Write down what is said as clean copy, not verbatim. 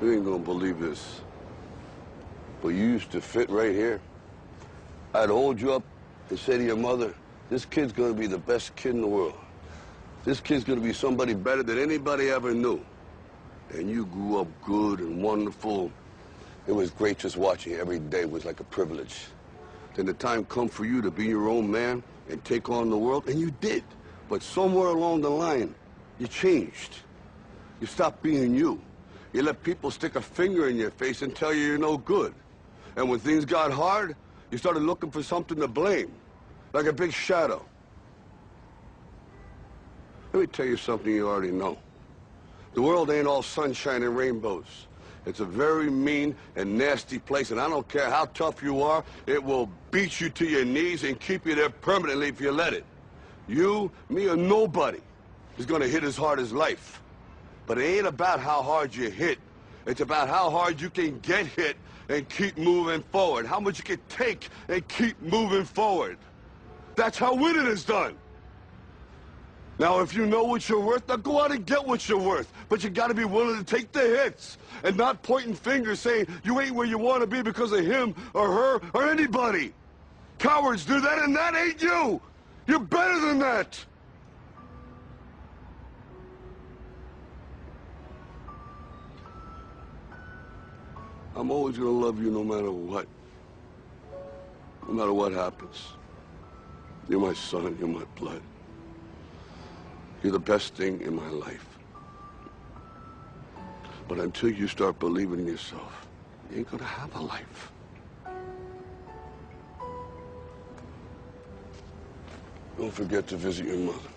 You ain't gonna believe this, but you used to fit right here. I'd hold you up and say to your mother, this kid's gonna be the best kid in the world. This kid's gonna be somebody better than anybody ever knew. And you grew up good and wonderful. It was great just watching you. Every day was like a privilege. Then the time come for you to be your own man and take on the world, and you did. But somewhere along the line, you changed. You stopped being you. You let people stick a finger in your face and tell you you're no good. And when things got hard, you started looking for something to blame, like a big shadow. Let me tell you something you already know. The world ain't all sunshine and rainbows. It's a very mean and nasty place, and I don't care how tough you are, it will beat you to your knees and keep you there permanently if you let it. You, me, or nobody is gonna hit as hard as life. But it ain't about how hard you hit. It's about how hard you can get hit and keep moving forward. How much you can take and keep moving forward. That's how winning is done. Now, if you know what you're worth, now go out and get what you're worth. But you gotta be willing to take the hits and not pointing fingers saying you ain't where you want to be because of him or her or anybody. Cowards do that, and that ain't you. You're better than that. I'm always gonna love you no matter what. No matter what happens. You're my son, you're my blood. You're the best thing in my life. But until you start believing in yourself, you ain't gonna have a life. Don't forget to visit your mother.